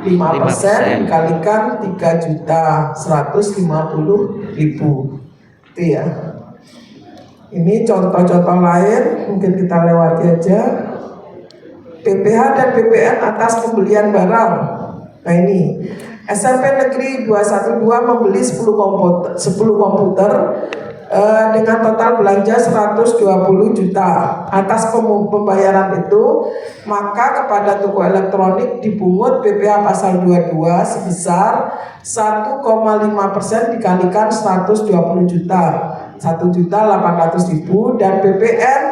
5% dikalikan 3 juta 150.000. Itu ya. Ini contoh-contoh lain mungkin kita lewati aja. PPh dan PPN atas pembelian barang. Nah ini SMP Negeri 212 membeli 10 komputer dengan total belanja 120 juta. Atas pembayaran itu maka kepada toko elektronik dipungut PPh pasal 22 sebesar 1,5% dikalikan 120 juta 1.800.000 dan PPN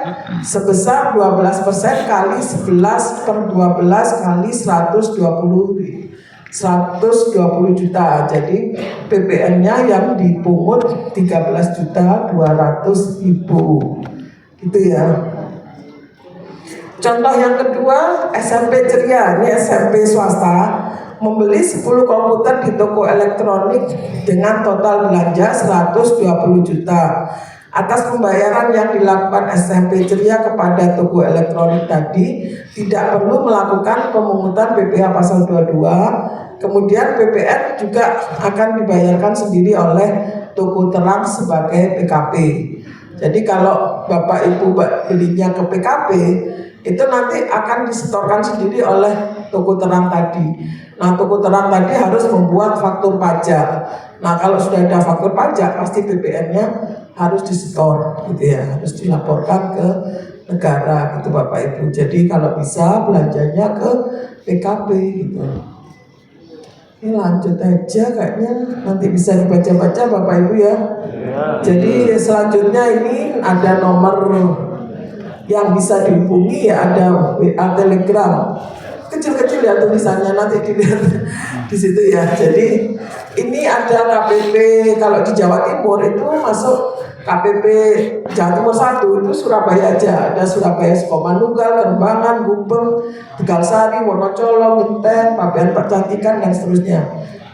sebesar 12% kali 11 per 12 kali 120 juta. Jadi PPN-nya yang dipungut 13.200.000. Gitu ya. Contoh yang kedua SMP Ceria, ini SMP swasta membeli 10 komputer di toko elektronik dengan total belanja 120 juta. Atas pembayaran yang dilakukan SMP Ceria kepada toko elektronik tadi tidak perlu melakukan pemungutan PPh pasal 22. Kemudian PPN juga akan dibayarkan sendiri oleh toko terang sebagai PKP. Jadi kalau Bapak Ibu belinya ke PKP itu nanti akan disetorkan sendiri oleh toko terang tadi. Nah, toko terang tadi harus membuat faktur pajak. Nah, kalau sudah ada faktur pajak, pasti PPN-nya harus disetor, gitu ya, harus dilaporkan ke negara, gitu Bapak Ibu. Jadi kalau bisa belanjanya ke PKP, gitu. Ini lanjut aja, kayaknya nanti bisa dibaca-baca Bapak Ibu ya. Jadi selanjutnya ini ada nomor yang bisa dihubungi ya, ada WA Telegram. Kecil-kecil ya tulisannya, nanti dilihat di situ ya. Jadi ini ada KPP kalau di Jawa Timur itu masuk KPP Jawa Timur 1 itu Surabaya aja. Ada Surabaya, Sukomanunggal, Kembangan, Gubeng, Tegalsari, Wonocolo, Genteng, Pabean Percantikan dan seterusnya.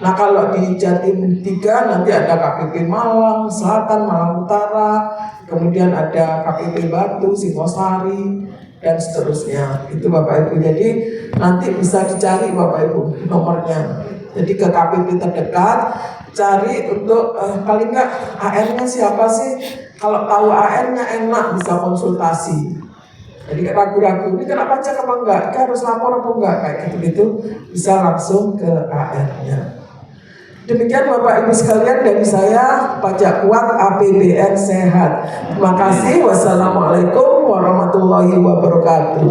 Nah kalau di Jatim 3 nanti ada KPP Malang Selatan, Malang Utara, kemudian ada KPP Batu, Singosari dan seterusnya. Itu Bapak Ibu. Jadi nanti bisa dicari Bapak Ibu nomornya. Jadi ke KPP terdekat cari untuk paling enggak AN-nya siapa sih? Kalau tahu AN-nya enak bisa konsultasi. Jadi ragu-ragu, ini kena pajak apa enggak? Ini harus lapor apa enggak? Kayak gitu-gitu bisa langsung ke AR-nya. Demikian Bapak Ibu sekalian dari saya, Pajak Kuat APBN Sehat. Terima kasih. Wassalamualaikum warahmatullahi wabarakatuh.